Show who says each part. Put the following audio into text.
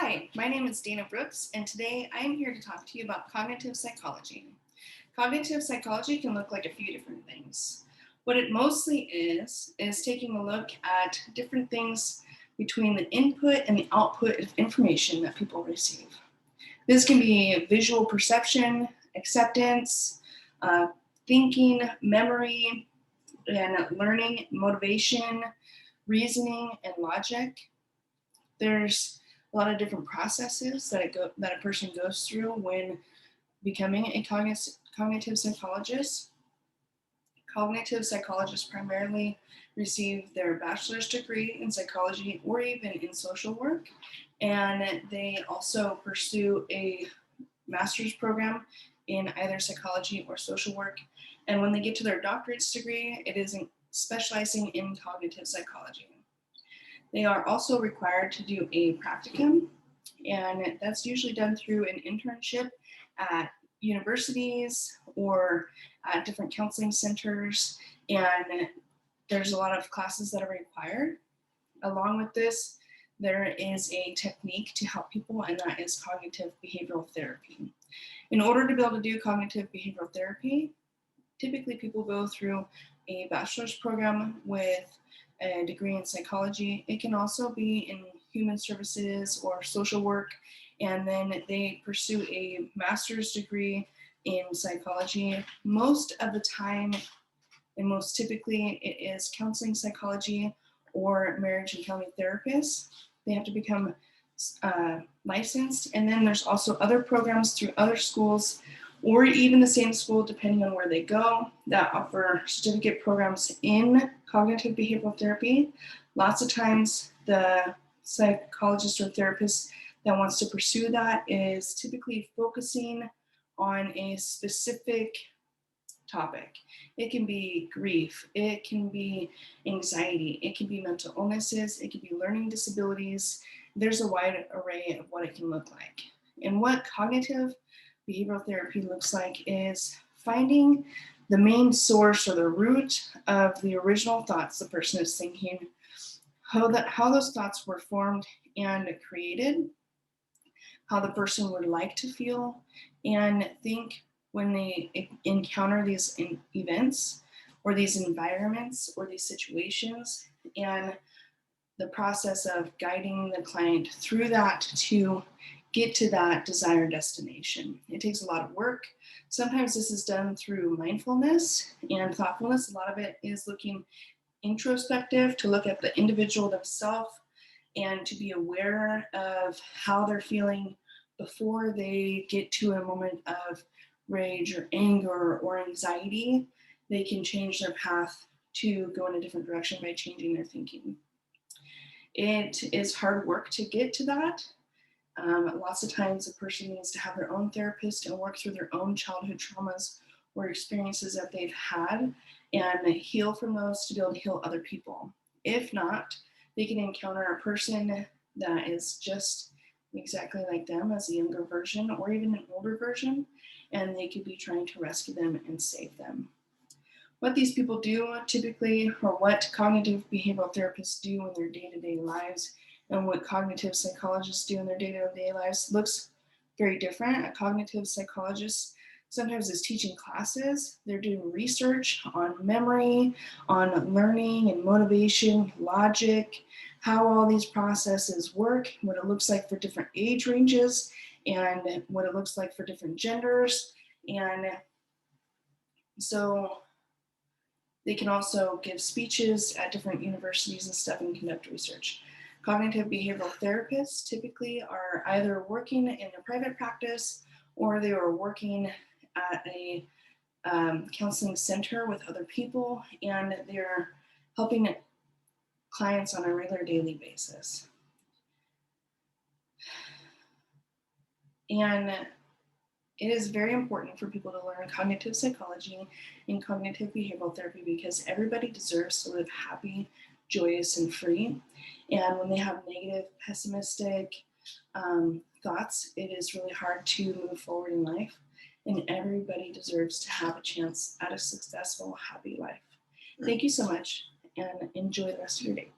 Speaker 1: Hi, my name is Dana Brooks, and today I am here to talk to you about cognitive psychology. Cognitive psychology can look like a few different things. What it mostly is taking a look at different things between the input and the output of information that people receive. This can be visual perception, acceptance, uh, thinking, memory, and learning, motivation, reasoning, and logic. There's a lot of different processes that a person goes through when becoming a cognitive psychologist. Cognitive psychologists primarily receive their bachelor's degree in psychology or even in social work, and they also pursue a master's program in either psychology or social work. And when they get to their doctorate's degree, it is specializing in cognitive psychology. They are also required to do a practicum, and that's usually done through an internship at universities or at different counseling centers. And there's a lot of classes that are required. Along with this, there is a technique to help people, and that is cognitive behavioral therapy. In order to be able to do cognitive behavioral therapy, typically people go through a bachelor's program with a degree in psychology. It can also be in human services or social work, and then they pursue a master's degree in psychology. Most of the time, and most typically, it is counseling psychology or marriage and family therapists. They have to become licensed, and then there's also other programs through other schools or even the same school, depending on where they go, that offer certificate programs in cognitive behavioral therapy. Lots of times, the psychologist or therapist that wants to pursue that is typically focusing on a specific topic. It can be grief, it can be anxiety, it can be mental illnesses, it can be learning disabilities. There's a wide array of what it can look like. And what cognitive behavioral therapy looks like is finding the main source or the root of the original thoughts the person is thinking, how those thoughts were formed and created, how the person would like to feel and think when they encounter these events or these environments or these situations, and the process of guiding the client through that to get to that desired destination. It takes a lot of work. Sometimes this is done through mindfulness and thoughtfulness. A lot of it is looking introspective, to look at the individual themselves and to be aware of how they're feeling before they get to a moment of rage or anger or anxiety. They can change their path to go in a different direction by changing their thinking. It is hard work to get to that. Lots of times a person needs to have their own therapist and work through their own childhood traumas or experiences that they've had and heal from those to be able to heal other people. If not, they can encounter a person that is just exactly like them as a younger version or even an older version, and they could be trying to rescue them and save them. What these people do typically, or what cognitive behavioral therapists do in their day-to-day lives and what cognitive psychologists do in their day-to-day lives looks very different. A cognitive psychologist sometimes is teaching classes. They're doing research on memory, on learning and motivation, logic, how all these processes work, what it looks like for different age ranges, and what it looks like for different genders. And so they can also give speeches at different universities and stuff and conduct research. Cognitive behavioral therapists typically are either working in a private practice or they are working at a counseling center with other people, and they're helping clients on a regular daily basis. And it is very important for people to learn cognitive psychology and cognitive behavioral therapy because everybody deserves to live happy, joyous, and free. And when they have negative, pessimistic thoughts, it is really hard to move forward in life. And everybody deserves to have a chance at a successful, happy life. Thank you so much, and enjoy the rest of your day.